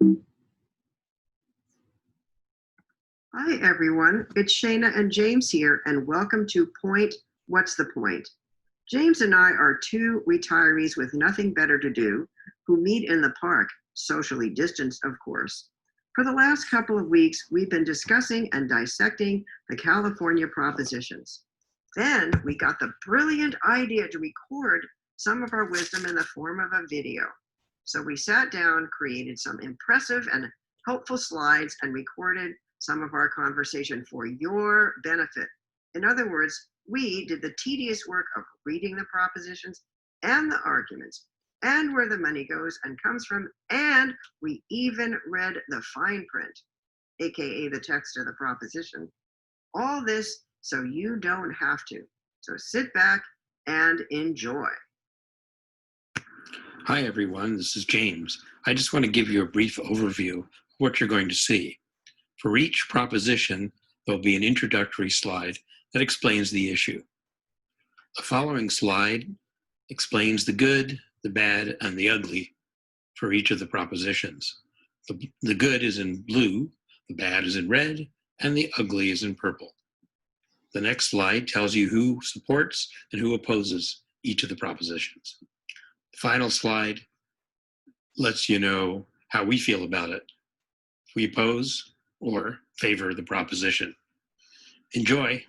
Hi, everyone. It's Shana and James here, and welcome to Point What's the Point? James and I are two retirees with nothing better to do who meet in the park, socially distanced, of course. For the last couple of weeks, we've been discussing and dissecting the California propositions. Then we got the brilliant idea to record some of our wisdom in the form of a video. So we sat down, created some impressive and helpful slides, and recorded some of our conversation for your benefit. In other words, we did the tedious work of reading the propositions and the arguments and where the money goes and comes from, and we even read the fine print, aka the text of the proposition. All this so you don't have to. So sit back and enjoy. Hi everyone, this is James. I just want to give you a brief overview of what you're going to see. For each proposition, there'll be an introductory slide that explains the issue. The following slide explains the good, the bad, and the ugly for each of the propositions. The good is in blue, the bad is in red, and the ugly is in purple. The next slide tells you who supports and who opposes each of the propositions. The final slide lets you know how we feel about it. If we oppose or favor the proposition. Enjoy.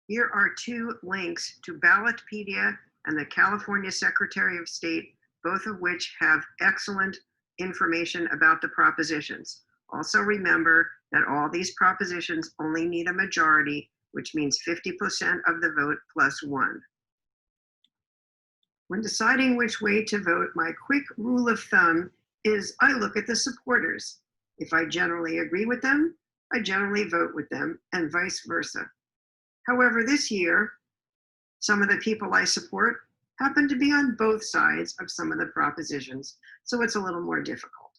Here are two links to Ballotpedia and the California Secretary of State, both of which have excellent information about the propositions. Also remember that all these propositions only need a majority, which means 50% of the vote plus one. When deciding which way to vote, my quick rule of thumb is I look at the supporters. If I generally agree with them, I generally vote with them, and vice versa. However, this year, some of the people I support happen to be on both sides of some of the propositions, so it's a little more difficult.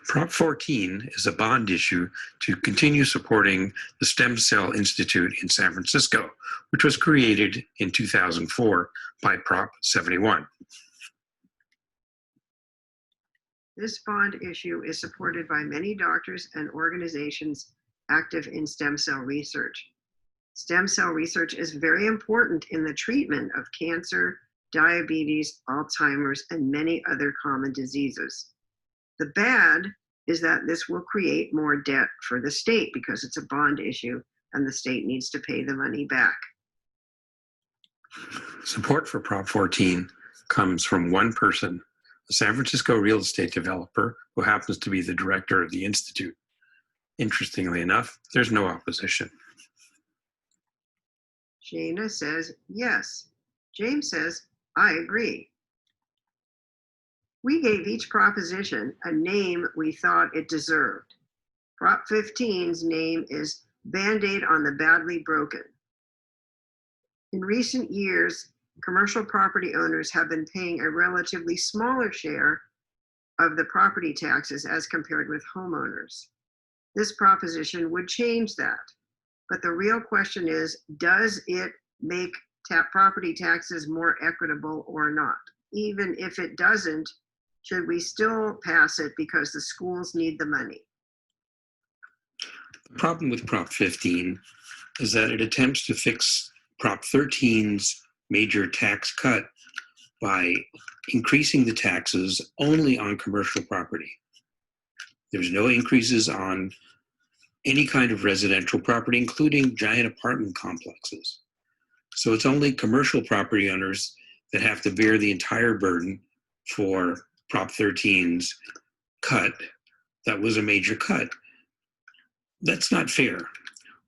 Prop 14 is a bond issue to continue supporting the Stem Cell Institute in San Francisco, which was created in 2004 by Prop 71. This bond issue is supported by many doctors and organizations active in stem cell research. Stem cell research is very important in the treatment of cancer, diabetes, Alzheimer's, and many other common diseases. The bad is that this will create more debt for the state because it's a bond issue and the state needs to pay the money back. Support for Prop 14 comes from one person, a San Francisco real estate developer who happens to be the director of the Institute. Interestingly enough, there's no opposition. Shana says yes. James says, I agree. We gave each proposition a name we thought it deserved. Prop 15's name is Band-Aid on the Badly Broken. In recent years, commercial property owners have been paying a relatively smaller share of the property taxes as compared with homeowners. This proposition would change that. But the real question is, does it make property taxes more equitable or not? Even if it doesn't, should we still pass it because the schools need the money? The problem with Prop 15 is that it attempts to fix Prop 13's major tax cut by increasing the taxes only on commercial property. There's no increases on any kind of residential property, including giant apartment complexes. So it's only commercial property owners that have to bear the entire burden for Prop 13's cut. That was a major cut. That's not fair.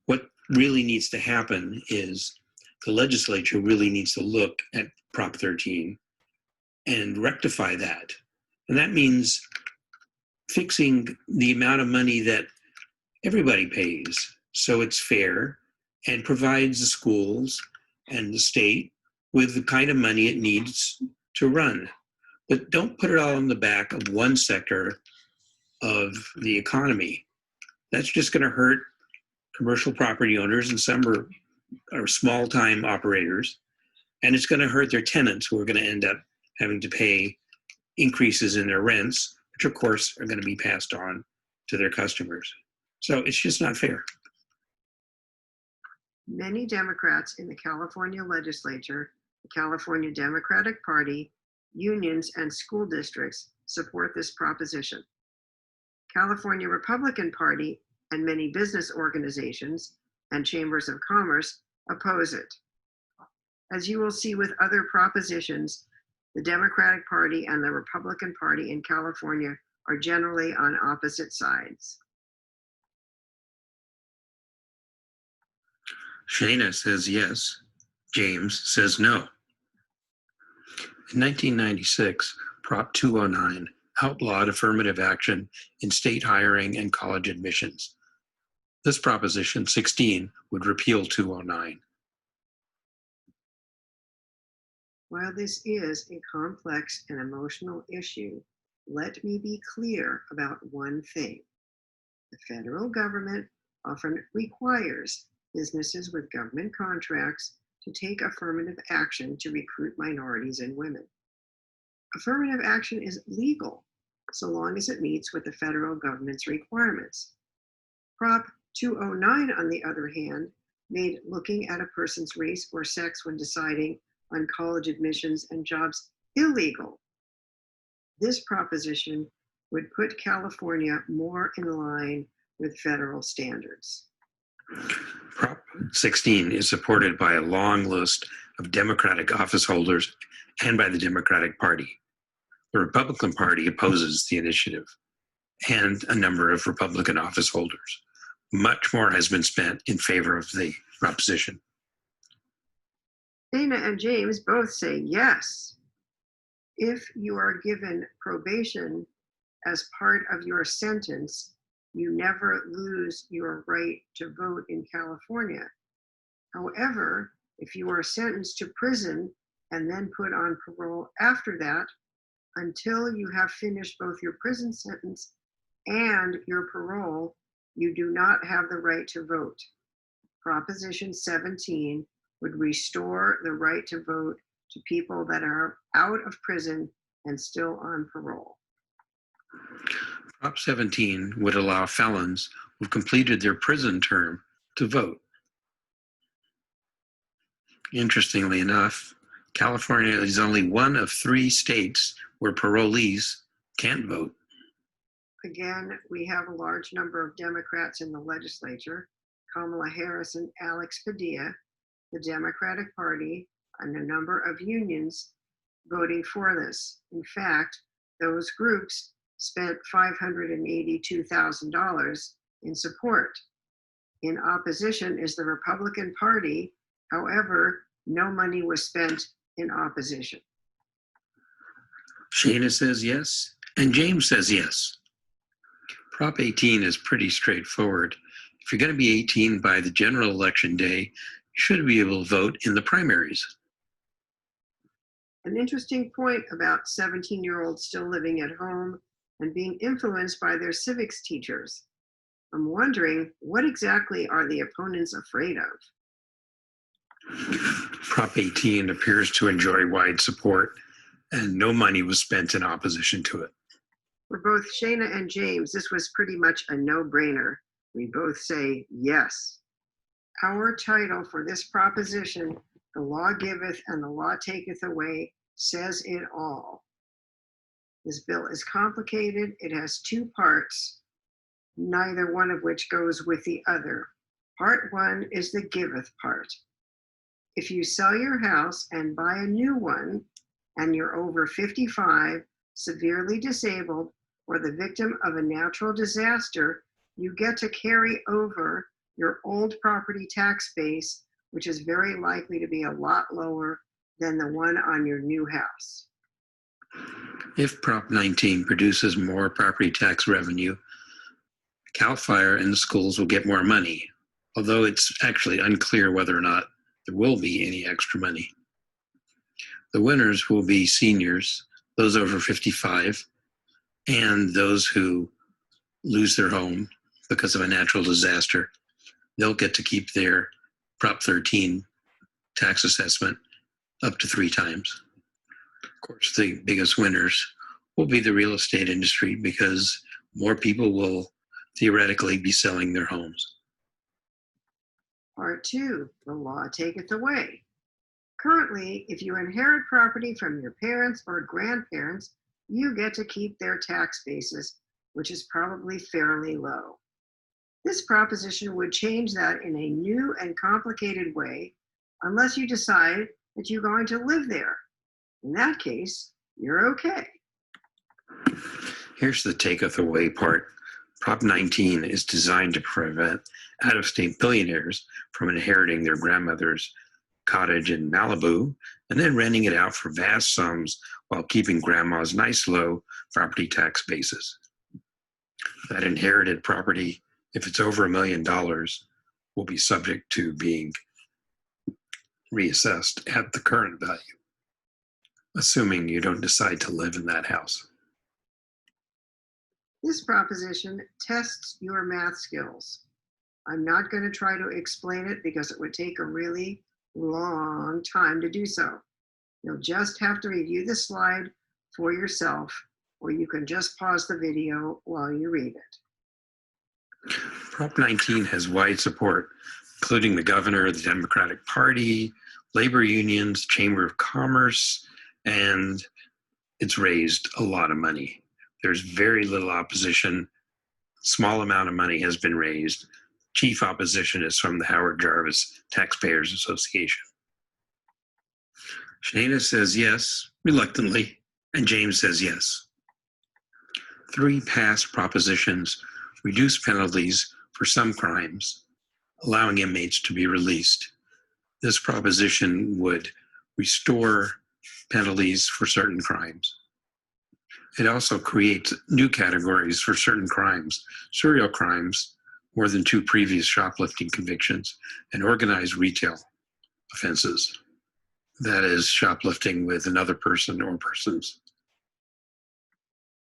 What really needs to happen is the legislature really needs to look at Prop 13 and rectify that. And that means fixing the amount of money that everybody pays so it's fair and provides the schools and the state with the kind of money it needs to run. But don't put it all on the back of one sector of the economy. That's just going to hurt commercial property owners, and some are small-time operators, and it's going to hurt their tenants who are going to end up having to pay increases in their rents, which of course are going to be passed on to their customers. So it's just not fair. Many Democrats in the California legislature, the California Democratic Party, unions, and school districts support this proposition. California Republican Party and many business organizations and chambers of commerce oppose it. As you will see with other propositions, the Democratic Party and the Republican Party in California are generally on opposite sides. Shana says yes. James says no. In 1996, Prop 209 outlawed affirmative action in state hiring and college admissions. This Proposition 16 would repeal 209. While this is a complex and emotional issue, let me be clear about one thing. The federal government often requires businesses with government contracts to take affirmative action to recruit minorities and women. Affirmative action is legal so long as it meets with the federal government's requirements. Prop 209, on the other hand, made looking at a person's race or sex when deciding on college admissions and jobs illegal. This proposition would put California more in line with federal standards. Prop 16 is supported by a long list of Democratic office holders and by the Democratic Party. The Republican Party opposes the initiative and a number of Republican office holders. Much more has been spent in favor of the proposition. Shana and James both say yes. If you are given probation as part of your sentence, you never lose your right to vote in California. However, if you are sentenced to prison and then put on parole after that, until you have finished both your prison sentence and your parole, you do not have the right to vote. Proposition 17 would restore the right to vote to people that are out of prison and still on parole. Prop 17 would allow felons who've completed their prison term to vote. Interestingly enough, California is only one of 3 states where parolees can't vote. Again, we have a large number of Democrats in the legislature, Kamala Harris and Alex Padilla, the Democratic Party, and a number of unions voting for this. In fact, those groups spent $582,000 in support. In opposition is the Republican Party. However, no money was spent in opposition. Shana says yes, and James says yes. Prop 18 is pretty straightforward. If you're going to be 18 by the general election day, you should be able to vote in the primaries. An interesting point about 17-year-olds still living at home and being influenced by their civics teachers. I'm wondering, what exactly are the opponents afraid of? Prop 18 appears to enjoy wide support, and no money was spent in opposition to it. For both Shana and James, this was pretty much a no-brainer. We both say yes. Our title for this proposition, "The law giveth and the law taketh away," says it all. This bill is complicated. It has 2 parts, neither one of which goes with the other. Part 1 is the giveth part. If you sell your house and buy a new one, and you're over 55, severely disabled, or the victim of a natural disaster, you get to carry over your old property tax base, which is very likely to be a lot lower than the one on your new house. If Prop 19 produces more property tax revenue, CAL FIRE and the schools will get more money, although it's actually unclear whether or not there will be any extra money. The winners will be seniors, those over 55, and those who lose their home because of a natural disaster. They'll get to keep their Prop 13 tax assessment up to 3 times. Of course, the biggest winners will be the real estate industry because more people will theoretically be selling their homes. Part 2, the law taketh away. Currently, if you inherit property from your parents or grandparents, you get to keep their tax basis, which is probably fairly low. This proposition would change that in a new and complicated way, unless you decide that you're going to live there. In that case, you're okay. Here's the taketh away part. Prop 19 is designed to prevent out-of-state billionaires from inheriting their grandmother's cottage in Malibu and then renting it out for vast sums while keeping grandma's nice low property tax basis. That inherited property, if it's over $1 million, will be subject to being reassessed at the current value, assuming you don't decide to live in that house. This proposition tests your math skills. I'm not going to try to explain it because it would take a really long time to do so. You'll just have to review the slide for yourself, or you can just pause the video while you read it. Prop 19 has wide support, including the governor, the Democratic Party, labor unions, Chamber of Commerce, and it's raised a lot of money. There's very little opposition. Small amount of money has been raised. Chief opposition is from the Howard Jarvis Taxpayers Association. Shana says yes, reluctantly, and James says yes. 3 past propositions reduce penalties for some crimes, allowing inmates to be released. This proposition would restore penalties for certain crimes. It also creates new categories for certain crimes, serial crimes, more than 2 previous shoplifting convictions, and organized retail offenses. That is shoplifting with another person or persons.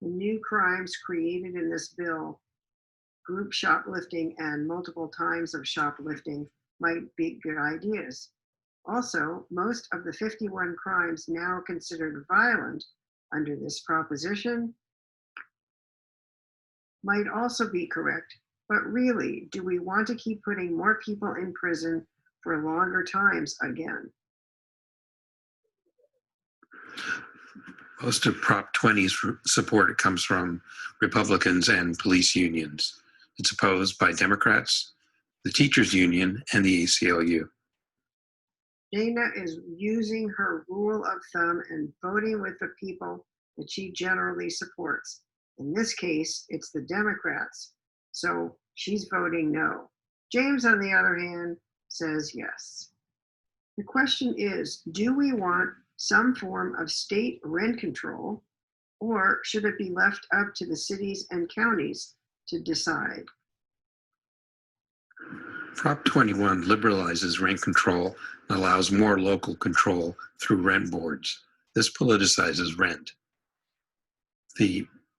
The new crimes created in this bill, group shoplifting and multiple times of shoplifting, might be good ideas. Also, most of the 51 crimes now considered violent under this proposition might also be correct, but really, do we want to keep putting more people in prison for longer times again? Most of Prop 20's support comes from Republicans and police unions. It's opposed by Democrats, the teachers union, and the ACLU. Dana is using her rule of thumb and voting with the people that she generally supports. In this case, it's the Democrats, so she's voting no. James, on the other hand, says yes. The question is, do we want some form of state rent control, or should it be left up to the cities and counties to decide? Prop 21 liberalizes rent control and allows more local control through rent boards. This politicizes rent.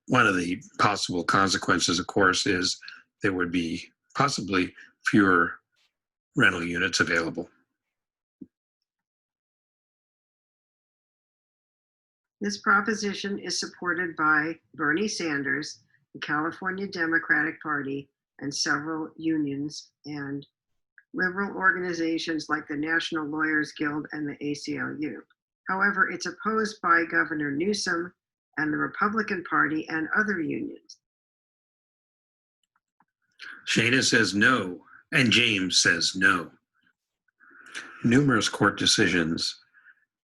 One of the possible consequences, of course, is there would be possibly fewer rental units available. This proposition is supported by Bernie Sanders, the California Democratic Party, and several unions and liberal organizations like the National Lawyers Guild and the ACLU. However, it's opposed by Governor Newsom and the Republican Party and other unions. Shana says no, and James says no. Numerous court decisions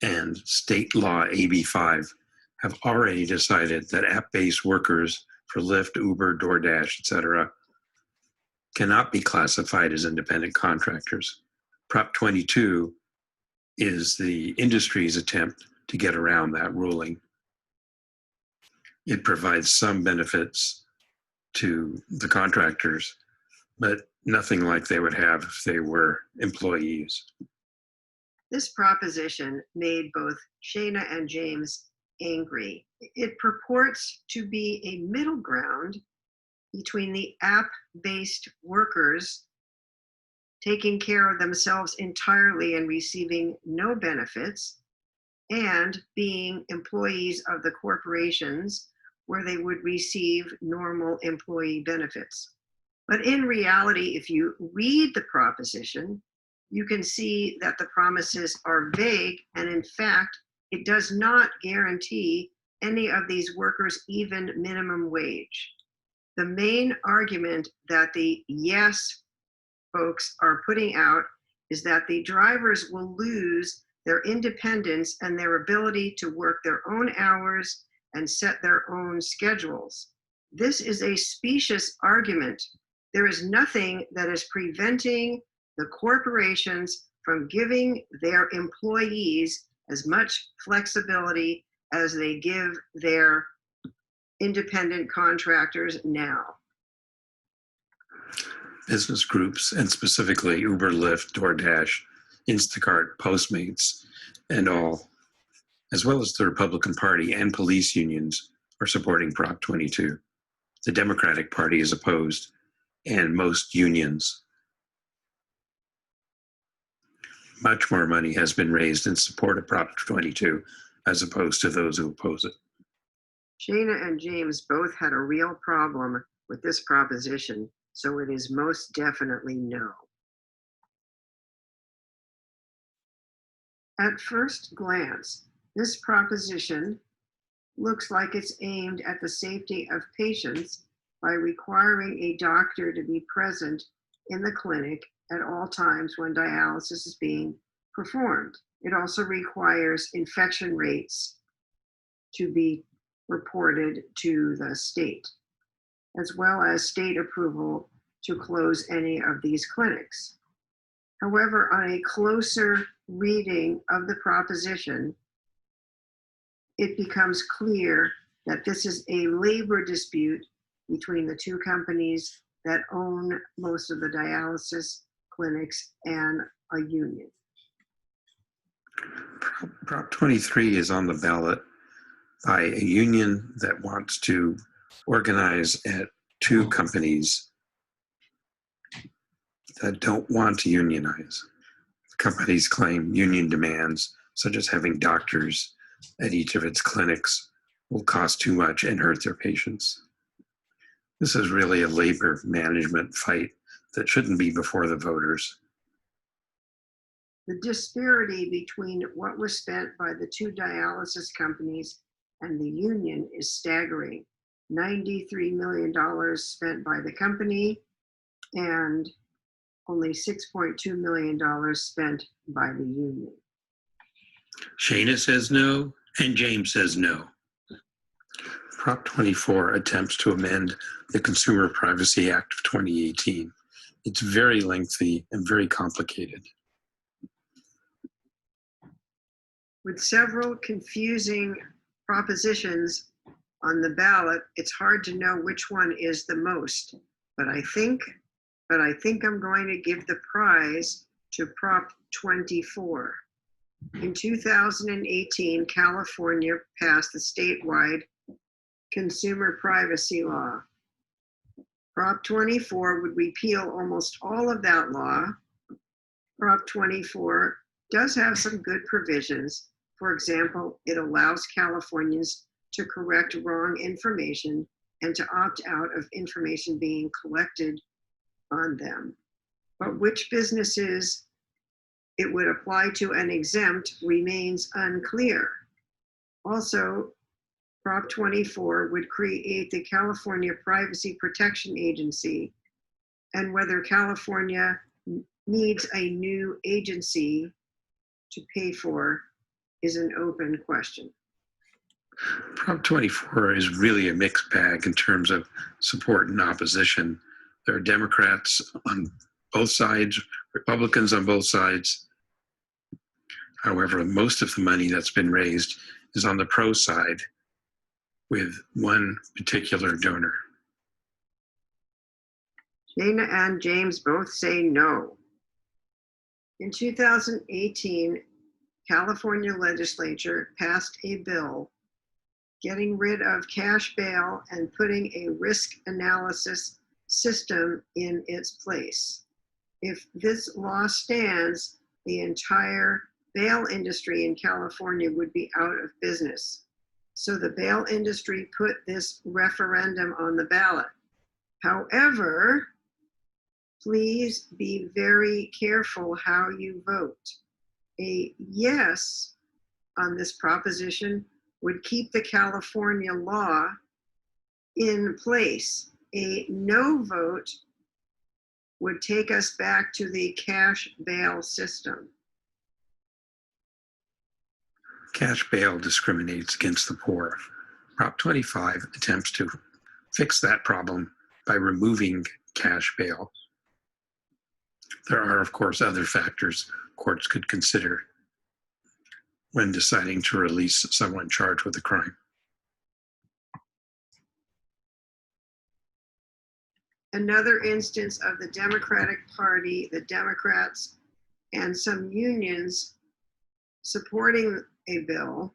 and state law AB 5 have already decided that app-based workers for Lyft, Uber, DoorDash, etc. cannot be classified as independent contractors. Prop 22 is the industry's attempt to get around that ruling. It provides some benefits to the contractors, but nothing like they would have if they were employees. This proposition made both Shana and James angry. It purports to be a middle ground between the app-based workers taking care of themselves entirely and receiving no benefits, and being employees of the corporations where they would receive normal employee benefits. But in reality, if you read the proposition, you can see that the promises are vague, and in fact, it does not guarantee any of these workers even minimum wage. The main argument that the yes folks are putting out is that the drivers will lose their independence and their ability to work their own hours and set their own schedules. This is a specious argument. There is nothing that is preventing the corporations from giving their employees as much flexibility as they give their independent contractors now. Business groups, and specifically Uber, Lyft, DoorDash, Instacart, Postmates, and all, as well as the Republican Party and police unions, are supporting Prop 22. The Democratic Party is opposed, and most unions. Much more money has been raised in support of Prop 22 as opposed to those who oppose it. Shana and James both had a real problem with this proposition, so it is most definitely no. At first glance, this proposition looks like it's aimed at the safety of patients by requiring a doctor to be present in the clinic at all times when dialysis is being performed. It also requires infection rates to be reported to the state, as well as state approval to close any of these clinics. However, on a closer reading of the proposition, it becomes clear that this is a labor dispute between the two companies that own most of the dialysis clinics and a union. Prop 23 is on the ballot by a union that wants to organize at two companies that don't want to unionize. Companies claim union demands, such as having doctors at each of its clinics, will cost too much and hurt their patients. This is really a labor management fight that shouldn't be before the voters. The disparity between what was spent by the two dialysis companies and the union is staggering. $93 million spent by the company and only $6.2 million spent by the union. Shana says no, and James says no. Prop 24 attempts to amend the Consumer Privacy Act of 2018. It's very lengthy and very complicated. With several confusing propositions on the ballot, it's hard to know which one is the most, but I think I'm going to give the prize to Prop 24. In 2018, California passed the statewide consumer privacy law. Prop 24 would repeal almost all of that law. Prop 24 does have some good provisions. For example, it allows Californians to correct wrong information and to opt out of information being collected on them. But which businesses it would apply to and exempt remains unclear. Also, Prop 24 would create the California Privacy Protection Agency, and whether California needs a new agency to pay for is an open question. Prop 24 is really a mixed bag in terms of support and opposition. There are Democrats on both sides, Republicans on both sides. However, most of the money that's been raised is on the pro side with one particular donor. Shana and James both say no. In 2018, California legislature passed a bill getting rid of cash bail and putting a risk analysis system in its place. If this law stands, the entire bail industry in California would be out of business. So the bail industry put this referendum on the ballot. However, please be very careful how you vote. A yes on this proposition would keep the California law in place. A no vote would take us back to the cash bail system. Cash bail discriminates against the poor. Prop 25 attempts to fix that problem by removing cash bail. There are, of course, other factors courts could consider when deciding to release someone charged with a crime. Another instance of the Democratic Party, the Democrats, and some unions supporting a bill,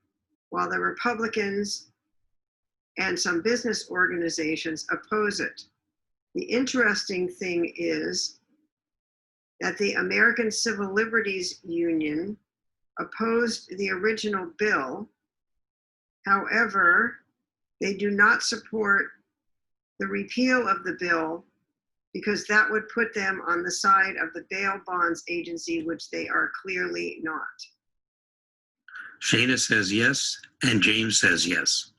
while the Republicans and some business organizations oppose it. The interesting thing is that the American Civil Liberties Union opposed the original bill. However, they do not support the repeal of the bill because that would put them on the side of the bail bonds agency, which they are clearly not. Shana says yes, and James says yes.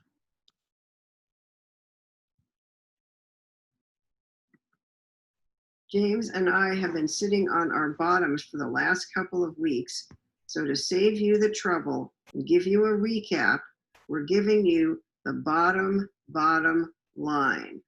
James and I have been sitting on our bottoms for the last couple of weeks. So to save you the trouble and give you a recap, we're giving you the bottom line.